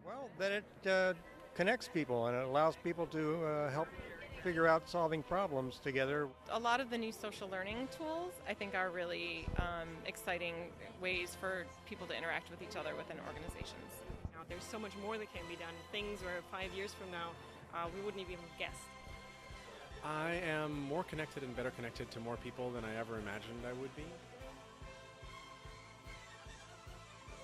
Well, that it connects people and it allows people to help figure out solving problems together. A lot of the new social learning tools, I think, are really exciting ways for people to interact with each other within organizations. Now, there's so much more that can be done. Things where 5 years from now, we wouldn't even have guessed. I am more connected and better connected to more people than I ever imagined I would be.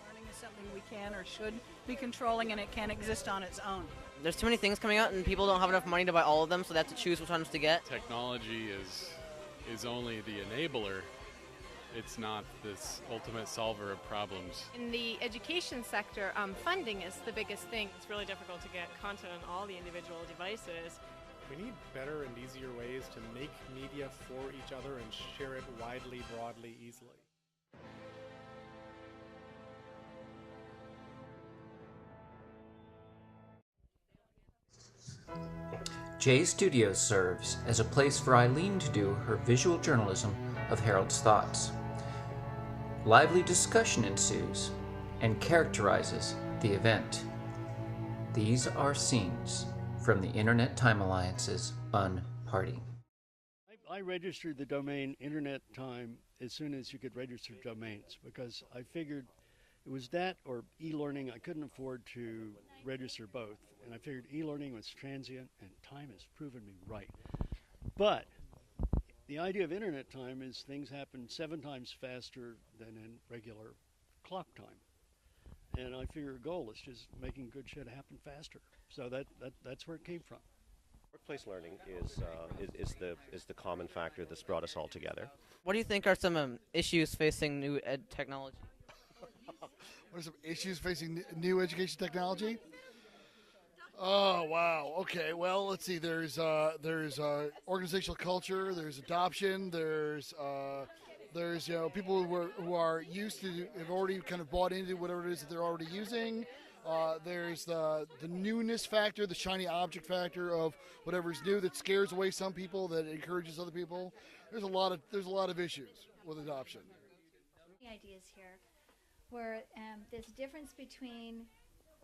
Learning is something we can or should be controlling, and it can't exist on its own. There's too many things coming out, and people don't have enough money to buy all of them, so they have to choose which ones to get. Technology is only the enabler. It's not this ultimate solver of problems. In the education sector, funding is the biggest thing. It's really difficult to get content on all the individual devices. We need better and easier ways to make media for each other and share it widely, broadly, easily. J Studios serves as a place for Eileen to do her visual journalism of Harold's thoughts. Lively discussion ensues and characterizes the event. These are scenes from the Internet Time Alliance's Unparty. I registered the domain Internet Time as soon as you could register domains because I figured it was that or e-learning. I couldn't afford to register both, and I figured e-learning was transient and time has proven me right. But the idea of Internet Time is things happen 7 times faster than in regular clock time. And I figure a goal is just making good shit happen faster. So that's where it came from. Workplace learning is the common factor that's brought us all together. What do you think are some issues facing new ed technology? What are some issues facing new education technology? Oh, wow. Okay, well, let's see. There's organizational culture. There's adoption. There's people who are used to, have already kind of bought into whatever it is that they're already using. There's the newness factor, the shiny object factor of whatever's new that scares away some people, that encourages other people. There's a lot of issues with adoption. Ideas here, where there's a difference between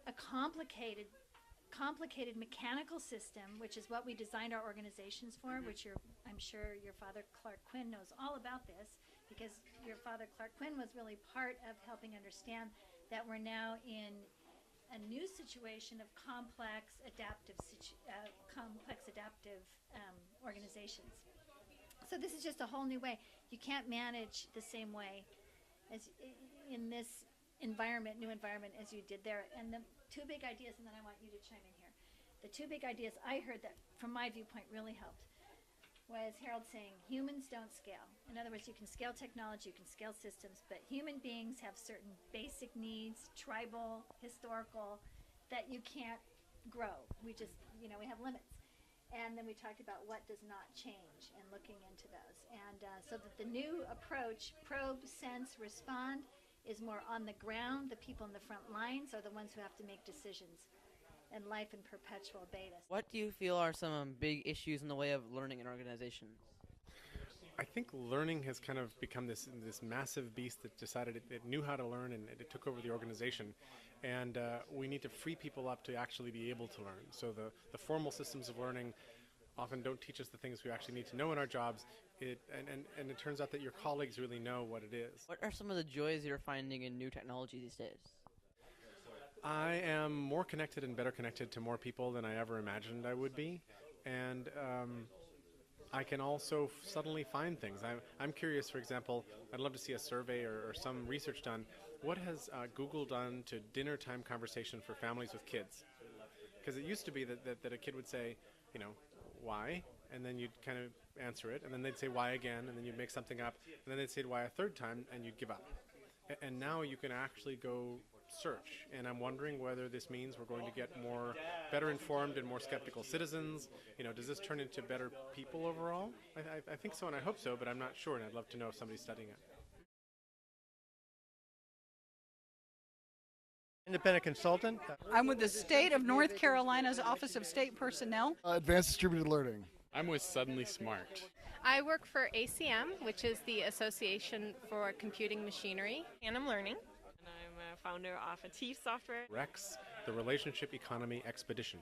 a complicated mechanical system, which is what we designed our organizations for, which I'm sure your father Clark Quinn knows all about this, because your father Clark Quinn was really part of helping understand that we're now in a new situation of complex adaptive organizations. So this is just a whole new way. You can't manage the same way as in this new environment as you did there. And the 2 big ideas, and then I want you to chime in here. The 2 big ideas I heard that, from my viewpoint, really helped was Harold saying humans don't scale. In other words, you can scale technology, you can scale systems, but human beings have certain basic needs, tribal, historical, that you can't grow. We just, we have limits. And then we talked about what does not change and looking into those. And so that the new approach, probe, sense, respond, is more on the ground. The people in the front lines are the ones who have to make decisions. And life in perpetual beta. What do you feel are some big issues in the way of learning in organizations? I think learning has kind of become this massive beast that decided it knew how to learn and it took over the organization. And we need to free people up to actually be able to learn. So the formal systems of learning often don't teach us the things we actually need to know in our jobs. And it turns out that your colleagues really know what it is. What are some of the joys you're finding in new technology these days? I am more connected and better connected to more people than I ever imagined I would be. And I can also suddenly find things. I'm curious, for example, I'd love to see a survey or some research done. What has Google done to dinner time conversation for families with kids? Because it used to be that a kid would say, why? And then you'd kind of answer it. And then they'd say why again. And then you'd make something up. And then they'd say why a 3rd time. And you'd give up. And now you can actually go search, and I'm wondering whether this means we're going to get better informed and more skeptical citizens. Does this turn into better people overall? I think so, and I hope so, but I'm not sure, and I'd love to know if somebody's studying it. Independent consultant. I'm with the State of North Carolina's Office of State Personnel. Advanced Distributed Learning. I'm with Suddenly Smart. I work for ACM, which is the Association for Computing Machinery. And I'm learning. And I'm a founder of a Thief software. Rex the Relationship Economy Expedition.